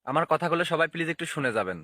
আমার কথাগুলো সবাই প্লিজ একটু শুনে যাবেন।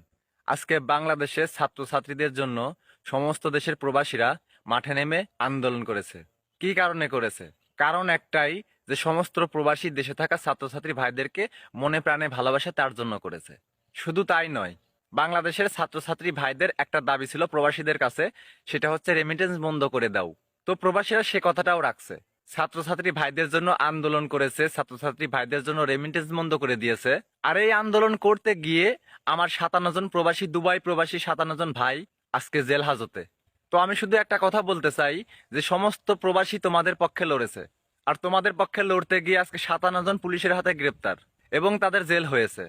আজকে বাংলাদেশের ছাত্রছাত্রীদের জন্য সমস্ত দেশের প্রবাসীরা মাঠে নেমে আন্দোলন করেছে। কি কারণে করেছে? কারণ একটাই, যে সমস্ত প্রবাসী দেশে থাকা ছাত্রছাত্রী ভাইদেরকে মনে প্রাণে ভালোবাসে তার জন্য করেছে। শুধু তাই নয়, বাংলাদেশের ছাত্রছাত্রী ভাইদের একটা দাবি ছিল প্রবাসীদের কাছে, সেটা হচ্ছে রেমিটেন্স বন্ধ করে দাও। তো প্রবাসীরা সে কথাটাও রাখছে, ছাত্রছাত্রী ভাইদের জন্য আন্দোলন করেছে, ছাত্রছাত্রী ভাইদের জন্য রেমিটেন্স বন্ধ করে দিয়েছে। আর এই আন্দোলন করতে গিয়ে আমার 57 জন প্রবাসী, দুবাই প্রবাসী 57 জন ভাই আজকে জেল হাজতে। তো আমি শুধু একটা কথা বলতে চাই, যে সমস্ত প্রবাসী তোমাদের পক্ষে লড়েছে, আর তোমাদের পক্ষে লড়তে গিয়ে আজকে 57 জন পুলিশের হাতে গ্রেপ্তার এবং তাদের জেল হয়েছে।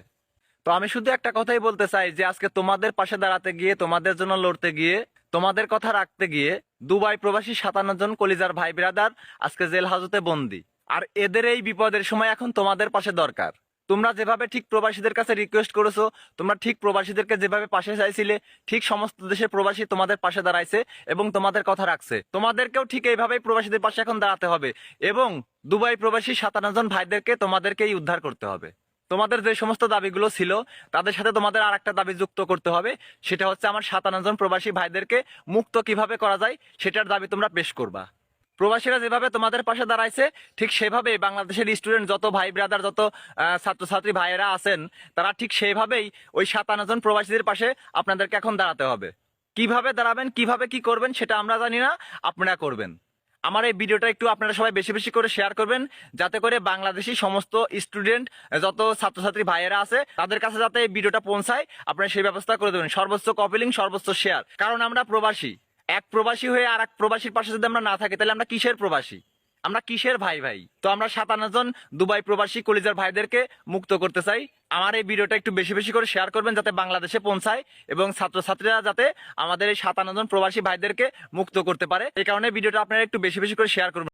তো আমি শুধু একটা কথাই বলতে চাই, যে আজকে তোমাদের পাশে দাঁড়াতে গিয়ে, তোমাদের জন্য লড়তে গিয়ে, তোমাদের কথা রাখতে গিয়ে দুবাই প্রবাসী 57 জন কলিজার ভাই ব্রাদার আজকে জেল হাজতে বন্দি। আর এদের এই বিপদের সময় এখন তোমাদের পাশে দরকার। তোমরা যেভাবে ঠিক প্রবাসীদের কাছে রিকোয়েস্ট করেছো, তোমরা ঠিক প্রবাসীদেরকে যেভাবে পাশে চাইছিলে, ঠিক সমস্ত দেশের প্রবাসী তোমাদের পাশে দাঁড়াইছে এবং তোমাদের কথা রাখছে। তোমাদেরকেও ঠিক এইভাবেই প্রবাসীদের পাশে এখন দাঁড়াতে হবে এবং দুবাই প্রবাসী 57 জন ভাইদেরকে তোমাদেরকেই উদ্ধার করতে হবে। তোমাদের যে সমস্ত দাবিগুলো ছিল তাদের সাথে তোমাদের আর একটা দাবি যুক্ত করতে হবে, সেটা হচ্ছে আমার 57 জন প্রবাসী ভাইদেরকে মুক্ত কিভাবে করা যায় সেটার দাবি তোমরা পেশ করবা। প্রবাসীরা যেভাবে তোমাদের পাশে দাঁড়াইছে, ঠিক সেভাবে বাংলাদেশের স্টুডেন্ট যত ভাই ব্রাদার, যত ছাত্রছাত্রী ভাইয়েরা আছেন, তারা ঠিক সেইভাবেই ওই 57 জন প্রবাসীদের পাশে আপনাদেরকে এখন দাঁড়াতে হবে। কিভাবে দাঁড়াবেন, কিভাবে কি করবেন সেটা আমরা জানি না, আপনারা করবেন। আমার এই ভিডিওটা একটু আপনারা সবাই বেশি বেশি করে শেয়ার করবেন, যাতে করে বাংলাদেশি সমস্ত স্টুডেন্ট, যত ছাত্রছাত্রী ভাইয়েরা আছে, তাদের কাছে যাতে এই ভিডিওটা পৌঁছায়, আপনারা সেই ব্যবস্থা করে দেবেন। সর্বোচ্চ কপি লিংক, সর্বোচ্চ শেয়ার। কারণ আমরা প্রবাসী, এক প্রবাসী হয়ে আর এক প্রবাসীর পাশে যদি আমরা না থাকি, তাহলে আমরা কিসের প্রবাসী, আমরা কিসের ভাই ভাই? তো আমরা 57 জন দুবাই প্রবাসী কলিজার ভাইদেরকে মুক্ত করতে চাই। আমার এই ভিডিওটা একটু বেশি বেশি করে শেয়ার করবেন, যাতে বাংলাদেশে পৌঁছায় এবং ছাত্রছাত্রীরা যাতে আমাদের এই 57 জন প্রবাসী ভাইদেরকে মুক্ত করতে পারে। এই কারণে ভিডিওটা আপনারা একটু বেশি বেশি করে শেয়ার করবেন।